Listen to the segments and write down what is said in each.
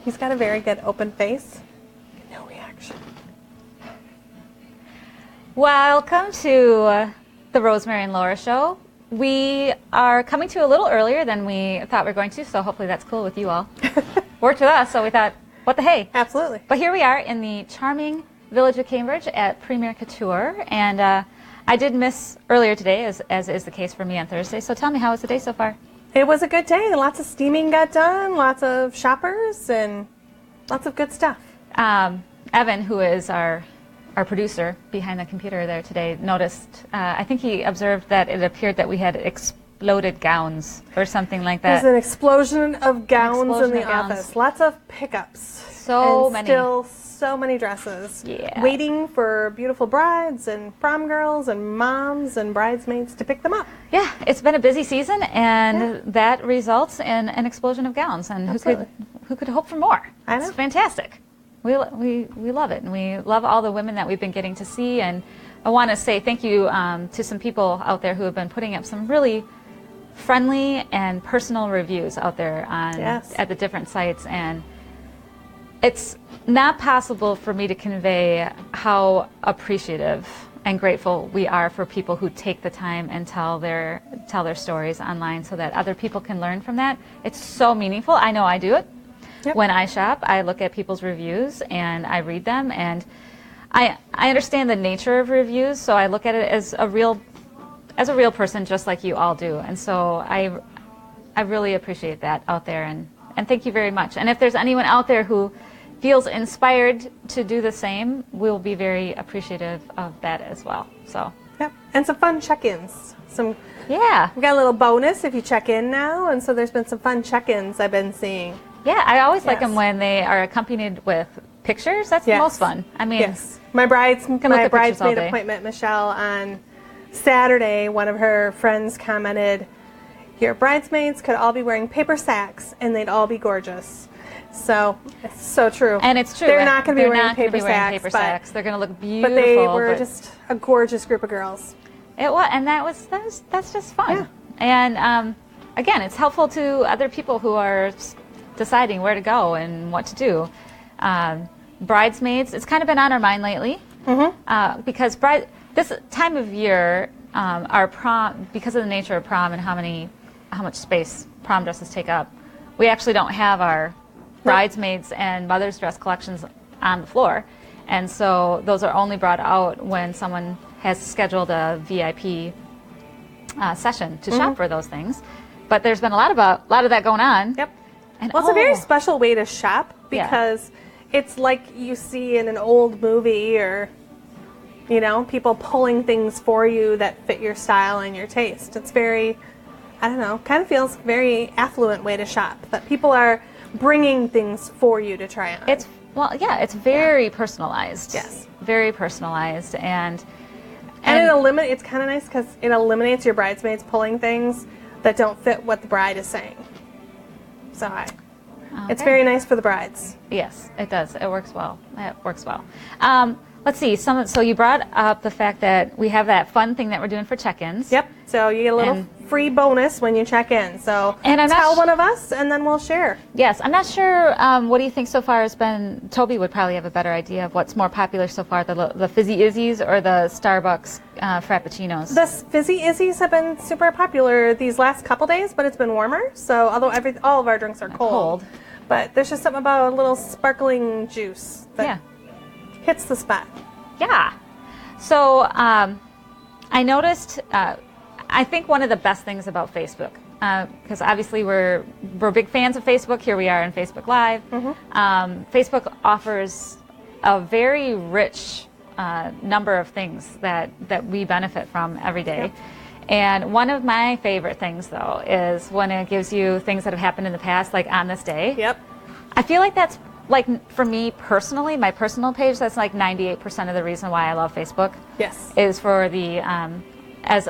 He's got a very good open face. No reaction. Welcome to the Rosemary and Laura show. We are coming to you a little earlier than we thought we were going to, so hopefully that's cool with you all. Worked with us, so we thought, what the hey? Absolutely. But here we are in the charming village of Cambridge at Premier Couture, and I did miss earlier today, as is the case for me on Thursday. So tell me, how was the day so far? It was a good day. Lots of steaming got done, lots of shoppers, and lots of good stuff. Evan, who is our producer behind the computer there today, noticed, I think he observed that it appeared that we had exploded gowns or something like that. There's an explosion of gowns in the office. Lots of pickups. So many. Still so many dresses. Yeah. Waiting for beautiful brides and prom girls and moms and bridesmaids to pick them up. Yeah, it's been a busy season, and that results in an explosion of gowns. And who could hope for more? I know. It's fantastic. We love it, and we love all the women that we've been getting to see. And I want to say thank you to some people out there who have been putting up some really friendly and personal reviews out there on at the different sites. And it's not possible for me to convey how appreciative and grateful we are for people who take the time and tell their stories online so that other people can learn from that. It's so meaningful. I know I do it. Yep. When I shop, I look at people's reviews and I read them, and I understand the nature of reviews, so I look at it as a real person, just like you all do. And so I really appreciate that out there, and thank you very much. And if there's anyone out there who feels inspired to do the same, we'll be very appreciative of that as well. So. Yep, and some fun check-ins. We got a little bonus if you check in now, and so there's been some fun check-ins I've been seeing. Yeah, I always like them when they are accompanied with pictures. That's the most fun. I mean, my bridesmaid appointment, Michelle, on Saturday, one of her friends commented, "Your bridesmaids could all be wearing paper sacks, and they'd all be gorgeous." So it's so true. And it's true. They're not going to be wearing paper sacks. They're going to look beautiful. But they were just a gorgeous group of girls. It was, and that's just fun. Yeah. And again, it's helpful to other people who are deciding where to go and what to do. Bridesmaids, it's kind of been on our mind lately, because this time of year, our prom, because of the nature of prom and how much space prom dresses take up, we actually don't have our bridesmaids and mother's dress collections on the floor, and so those are only brought out when someone has scheduled a VIP session to shop for those things. But there's been a lot of that going on. Yep. And it's a very special way to shop, because it's like you see in an old movie, or people pulling things for you that fit your style and your taste. It's very, I don't know, kind of feels very affluent way to shop, that people are bringing things for you to try on. It's very personalized. Yes. Very personalized, and it's kind of nice because it eliminates your bridesmaids pulling things that don't fit what the bride is saying. So it's very nice for the brides. Yes, it does. It works well. Let's see. So you brought up the fact that we have that fun thing that we're doing for check-ins. Yep. So you get a little free bonus when you check in. So tell one of us, and then we'll share. Yes. I'm not sure. What do you think so far has been? Toby would probably have a better idea of what's more popular so far, the Fizzy Izzies or the Starbucks Frappuccinos. The Fizzy Izzies have been super popular these last couple days, but it's been warmer. So although all of our drinks are cold, but there's just something about a little sparkling juice that hits the spot. Yeah. So I noticed, I think one of the best things about Facebook, because obviously we're big fans of Facebook. Here we are on Facebook Live. Facebook offers a very rich number of things that we benefit from every day. Yep. And one of my favorite things, though, is when it gives you things that have happened in the past, like on this day. Yep. I feel like that's, like, for me personally, my personal page, that's like 98% of the reason why I love Facebook. Yes. Is for the, as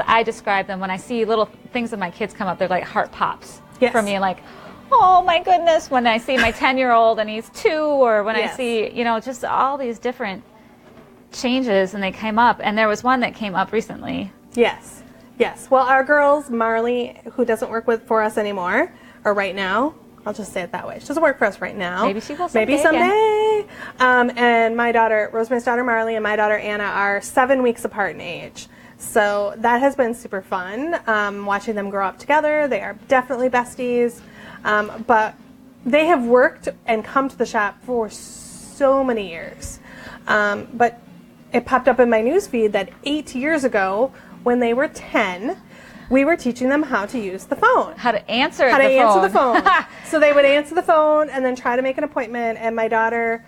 I describe them, when I see little things of my kids come up, they're like heart pops for me. Like, oh my goodness, when I see my 10-year-old and he's 2, or when I see, just all these different changes, and they came up. And there was one that came up recently. Yes. Yes. Well, our girls, Marley, who doesn't work for us anymore, or right now, I'll just say it that way. She doesn't work for us right now. Maybe she will someday. Maybe someday. And my daughter, Rosemary's daughter Marley, and my daughter Anna are 7 weeks apart in age. So that has been super fun, watching them grow up together. They are definitely besties. But they have worked and come to the shop for so many years. But it popped up in my newsfeed that 8 years ago, when they were 10, we were teaching them how to use the phone. How to answer the phone. So they would answer the phone and then try to make an appointment. And my daughter,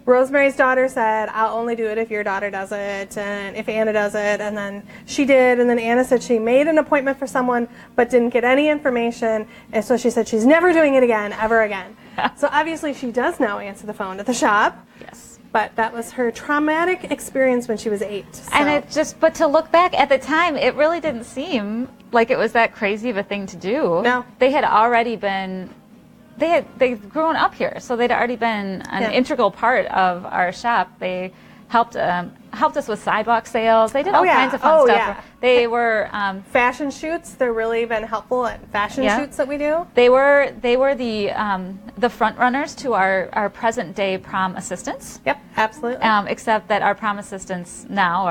Rosemary's daughter, said, I'll only do it if your daughter does it and if Anna does it. And then she did. And then Anna said she made an appointment for someone but didn't get any information. And so she said she's never doing it again, ever again. So obviously she does now answer the phone at the shop. Yes. But that was her traumatic experience when she was 8. So. And but to look back at the time, it really didn't seem like it was that crazy of a thing to do. No. They had already been, they'd grown up here, so they'd already been an integral part of our shop. They helped us with sidewalk sales. They did all kinds of fun stuff. Yeah. They were fashion shoots. They're really been helpful at fashion shoots that we do. They were the front runners to our present day prom assistants. Yep, absolutely. Except that our prom assistants now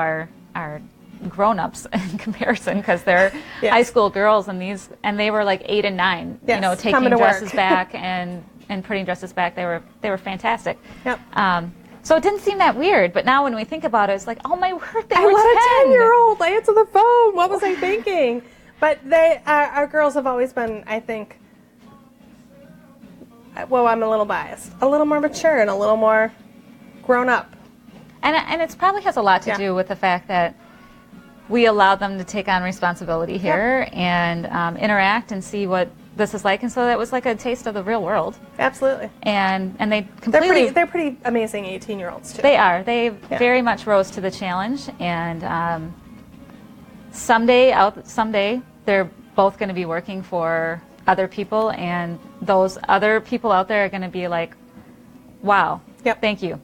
are grown-ups in comparison, because they're high school girls, and they were like 8 and 9, taking dresses back and putting dresses back. They were fantastic. Yep. So it didn't seem that weird, but now when we think about it, it's like, oh my word, they were 10. I let a 10-year-old answer the phone. What was I thinking? But our girls have always been, I think, well, I'm a little biased, a little more mature and a little more grown up. And it probably has a lot to do with the fact that we allowed them to take on responsibility here and interact and see what this is like, and so that was like a taste of the real world. Absolutely. And they completely they're pretty amazing 18-year-olds too. They are. They very much rose to the challenge, and someday they're both going to be working for other people, and those other people out there are going to be like, wow, thank you.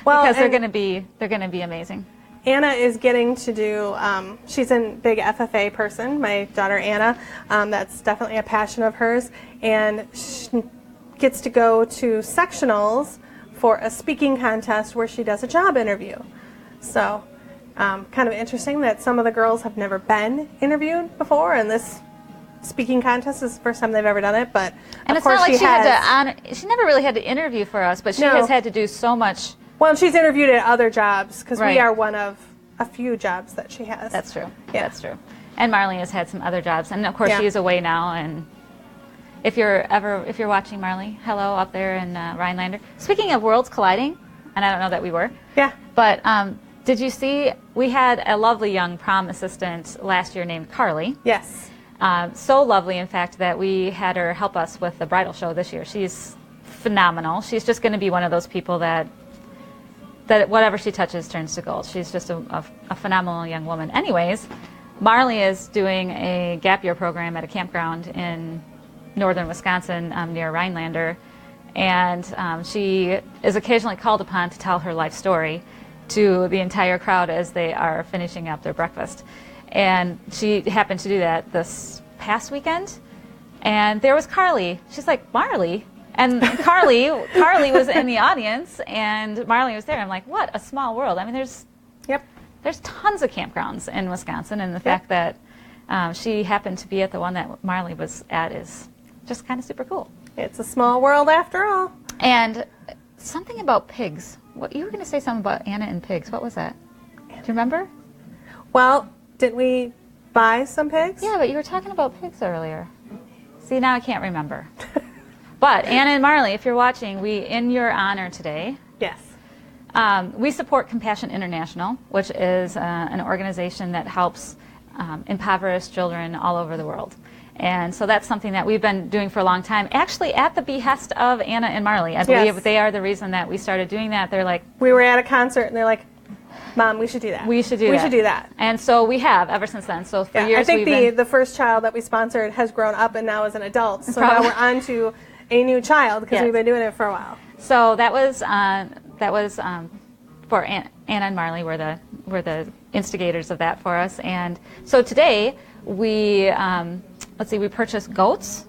Well, because they're going to be amazing. Anna is getting to do, she's a big FFA person, my daughter Anna. That's definitely a passion of hers. And she gets to go to sectionals for a speaking contest where she does a job interview. So kind of interesting that some of the girls have never been interviewed before, and this speaking contest is the first time they've ever done it. But and of course not like she never really had to interview for us, but she has had to do so much. Well, she's interviewed at other jobs, because we are one of a few jobs that she has. That's true. Yeah. That's true. And Marley has had some other jobs, and of course she is away now. And if you're watching, Marley, hello up there in Rhinelander. Speaking of worlds colliding, and I don't know that we were. Yeah. But did you see we had a lovely young prom assistant last year named Carly? Yes. So lovely, in fact, that we had her help us with the bridal show this year. She's phenomenal. She's just going to be one of those people that whatever she touches turns to gold. She's just a phenomenal young woman. Anyways, Marley is doing a gap year program at a campground in northern Wisconsin near Rhinelander, and she is occasionally called upon to tell her life story to the entire crowd as they are finishing up their breakfast. And she happened to do that this past weekend, and there was Carly. She's like, Marley? And Carly was in the audience, and Marley was there. I'm like, what a small world. I mean, there's tons of campgrounds in Wisconsin, and the fact that she happened to be at the one that Marley was at is just kind of super cool. It's a small world after all. And something about pigs. What you were going to say something about Anna and pigs. What was that? Do you remember? Well, didn't we buy some pigs? Yeah, but you were talking about pigs earlier. See, now I can't remember. But Anna and Marley, if you're watching, we, in your honor today, we support Compassion International, which is an organization that helps impoverished children all over the world. And so that's something that we've been doing for a long time, actually at the behest of Anna and Marley. I believe they are the reason that we started doing that. They're like, we were at a concert, and they're like, Mom, we should do that. We should do that. And so we have ever since then. So for years, I think the first child that we sponsored has grown up and now is an adult. So now we're on to a new child, because we've been doing it for a while. So that was for Anna and Marley were the instigators of that for us. And so today we we purchased goats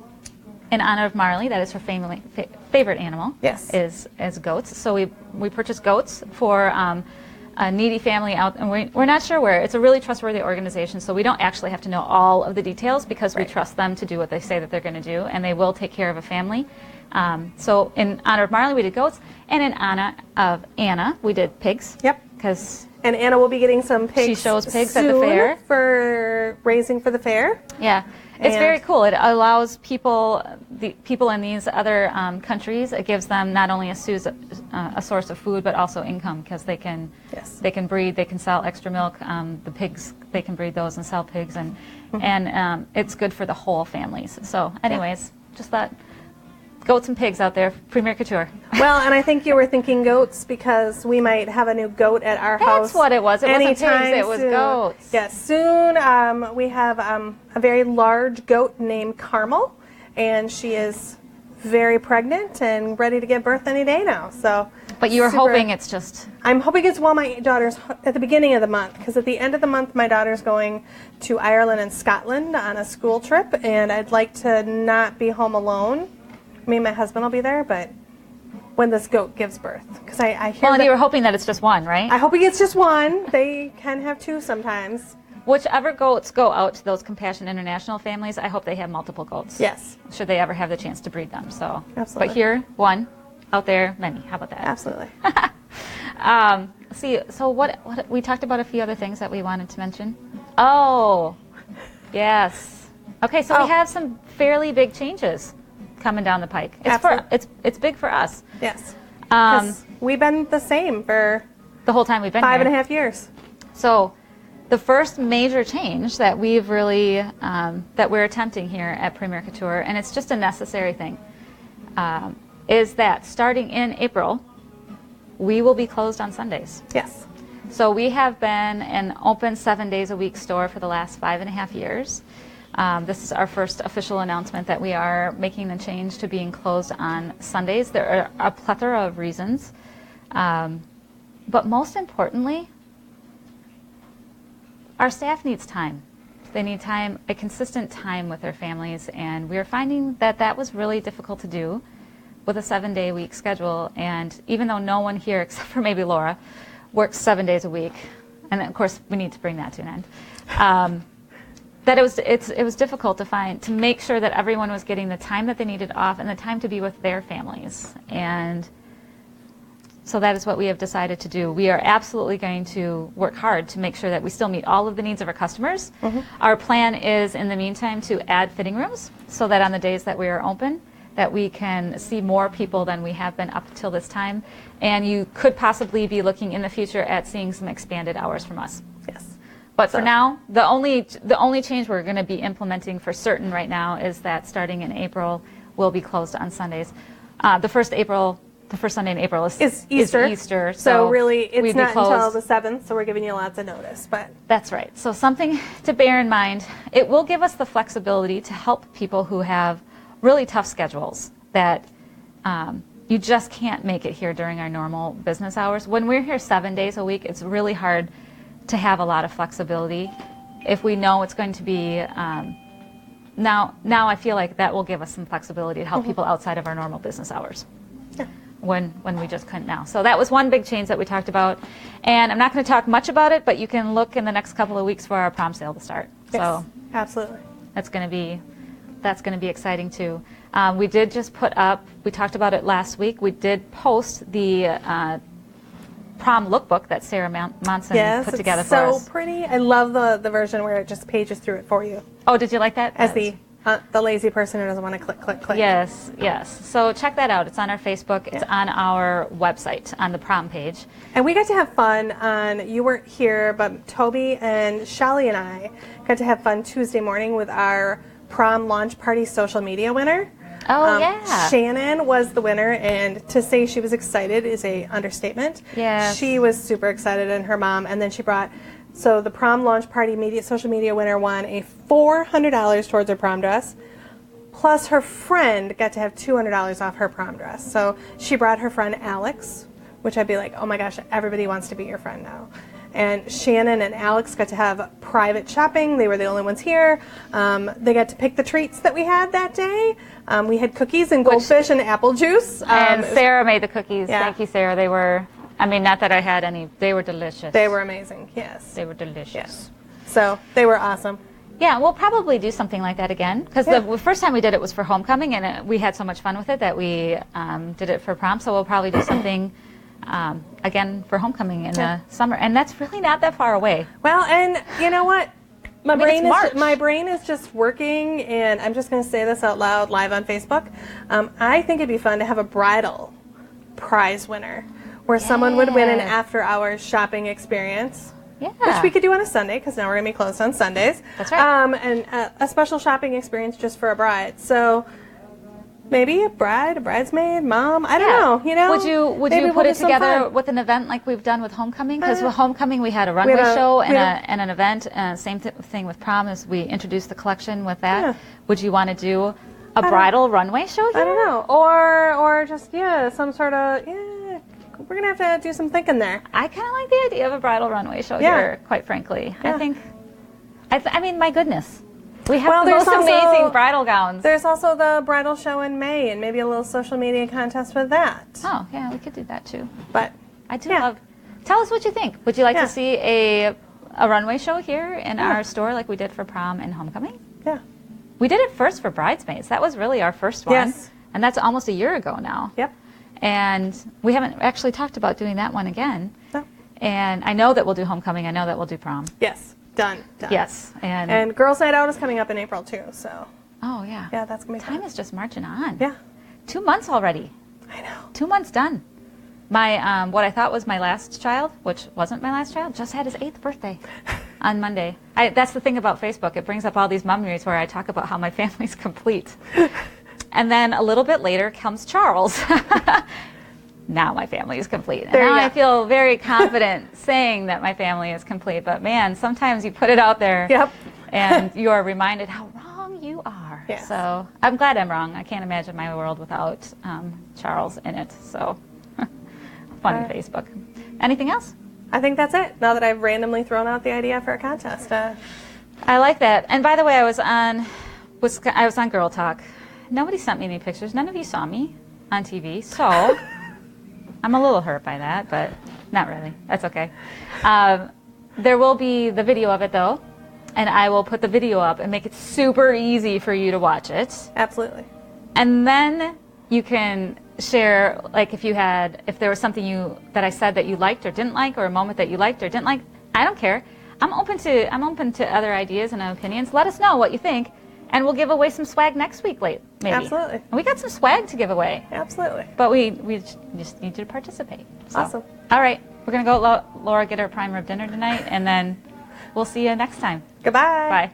in honor of Marley. That is her favorite animal. Yes. Is goats. So we purchased goats for a needy family out, and we're not sure where. It's a really trustworthy organization, so we don't actually have to know all of the details because we trust them to do what they say that they're going to do, and they will take care of a family. So in honor of Marley, we did goats, and in honor of Anna, we did pigs. Yep. And Anna will be getting some pigs. She shows pigs at the fair for raising for the fair. Yeah. It's very cool. It allows people in these other countries, it gives them not only a source of food, but also income, because they can breed, they can sell extra milk. The pigs, they can breed those and sell pigs, and it's good for the whole families. So anyways, just that. Goats and pigs out there, Premier Couture. Well, and I think you were thinking goats because we might have a new goat at our house. That's what it was. It wasn't pigs, it was goats. Yes, soon we have a very large goat named Carmel, and she is very pregnant and ready to give birth any day now. So. But you were hoping it's just... I'm hoping it's while my daughter's at the beginning of the month, because at the end of the month my daughter's going to Ireland and Scotland on a school trip, and I'd like to not be home alone. Me and my husband will be there, but when this goat gives birth, because I hear. Well, and you were hoping that it's just one, right? I hope it's just one. They can have two sometimes. Whichever goats go out to those Compassion International families, I hope they have multiple goats. Yes. Should they ever have the chance to breed them? So. Absolutely. But here, one. Out there, many. How about that? Absolutely. See, so what we talked about a few other things that we wanted to mention. Oh, yes. Okay, so we have some fairly big changes coming down the pike. It's big for us. Yes. Because we've been the same for the whole time we've been 5.5 years. So the first major change that we've really that we're attempting here at Premier Couture, and it's just a necessary thing, is that starting in April, we will be closed on Sundays. Yes. So we have been an open 7 days a week store for the last 5.5 years. This is our first official announcement that we are making the change to being closed on Sundays. There are a plethora of reasons, but most importantly, our staff needs time. They need time, a consistent time with their families, and we are finding that that was really difficult to do with a 7-day-a-week schedule. And even though no one here, except for maybe Laura, works 7 days a week, and of course we need to bring that to an end. That it was difficult to make sure that everyone was getting the time that they needed off and the time to be with their families. And so that is what we have decided to do. We are absolutely going to work hard to make sure that we still meet all of the needs of our customers. Mm-hmm. Our plan is, in the meantime, to add fitting rooms so that on the days that we are open, that we can see more people than we have been up till this time. And you could possibly be looking in the future at seeing some expanded hours from us. Yes. But for now, the only change we're going to be implementing for certain right now is that starting in April, we'll be closed on Sundays. The first Sunday in April is Easter. So really, it's not until the 7th, so we're giving you lots of notice. But that's right. So something to bear in mind. It will give us the flexibility to help people who have really tough schedules that you just can't make it here during our normal business hours. When we're here 7 days a week, it's really hard to have a lot of flexibility. If we know it's going to be, now I feel like that will give us some flexibility to help people outside of our normal business hours. Yeah. When we just couldn't now. So that was one big change that we talked about. And I'm not going to talk much about it, but you can look in the next couple of weeks for our prom sale to start. Yes, so absolutely. That's going to be exciting too. We did just put up, we talked about it last week, we did post the prom lookbook that Sarah Monson put together for us. So pretty. I love the version where it just pages through it for you. Oh, did you like that? As the lazy person who doesn't want to click. Yes. So check that out. It's on our Facebook. It's on our website, on the prom page. And we got to have fun you weren't here, but Toby and Shelly and I got to have fun Tuesday morning with our prom launch party social media winner. Oh, yeah. Shannon was the winner, and to say she was excited is a understatement. Yeah. She was super excited, and her mom, and then she brought, so the prom launch party social media winner won a $400 towards her prom dress, plus her friend got to have $200 off her prom dress. So she brought her friend Alex, which I'd be like, oh my gosh, everybody wants to be your friend now. and Shannon and Alex got to have private shopping. They were the only ones here. They got to pick the treats that we had that day. We had cookies and goldfish and apple juice. And Sarah made the cookies. Yeah. Thank you, Sarah. They were, I mean, not that I had any. They were delicious. They were amazing, yes. They were delicious. Yes. So they were awesome. Yeah, we'll probably do something like that again, because the first time we did it was for homecoming, and we had so much fun with it that we did it for prom, so we'll probably do something again for homecoming in the summer, and that's really not that far away. Well, and you know what? My March. brain is just working, and I'm just going to say this out loud live on Facebook. I think it'd be fun to have a bridal prize winner, where someone would win an after-hours shopping experience. Yeah. Which we could do on a Sunday, because now we're going to be closed on Sundays. That's right. And a special shopping experience just for a bride. So maybe a bride, a bridesmaid, mom, I don't know. You know, Would you put it together with an event like we've done with homecoming? Because with homecoming we had a runway show and an event. Same thing with prom is we introduced the collection with that. Yeah. Would you want to do a bridal runway show here? I don't know. Or just, some sort of, we're going to have to do some thinking there. I kind of like the idea of a bridal runway show here, quite frankly. Yeah. I think, I mean, my goodness. We have the most amazing bridal gowns. There's also the bridal show in May, and maybe a little social media contest with that. Oh, yeah, we could do that too. But I do love, tell us what you think. Would you like to see a runway show here in our store like we did for prom and homecoming? Yeah. We did it first for bridesmaids. That was really our first one. Yes. And that's almost a year ago now. Yep. And we haven't actually talked about doing that one again. No. And I know that we'll do homecoming. I know that we'll do prom. Yes. Done. Yes. And Girls Night Out is coming up in April too, so. Oh, yeah. Yeah, that's going to be fun. Time is just marching on. Yeah. 2 months already. I know. 2 months done. My, what I thought was my last child, which wasn't my last child, just had his 8th birthday on Monday. That's the thing about Facebook. It brings up all these memories where I talk about how my family's complete. And then a little bit later comes Charles. Now my family is complete. And now I feel very confident saying that my family is complete. But man, sometimes you put it out there and you are reminded how wrong you are. Yes. So I'm glad I'm wrong. I can't imagine my world without Charles in it. So funny Facebook. Anything else? I think that's it. Now that I've randomly thrown out the idea for a contest. I like that. And by the way, I was on Girl Talk. Nobody sent me any pictures. None of you saw me on TV. So I'm a little hurt by that, but not really. That's okay. There will be the video of it, though, and I will put the video up and make it super easy for you to watch it. Absolutely. And then you can share, like, if there was something that I said that you liked or didn't like, or a moment that you liked or didn't like. I don't care. I'm open to other ideas and opinions. Let us know what you think. And we'll give away some swag next week, maybe. Absolutely. And we got some swag to give away. Absolutely. But we just need you to participate. So. Awesome. All right. We're going to go, Laura, get her prime rib dinner tonight, and then we'll see you next time. Goodbye. Bye.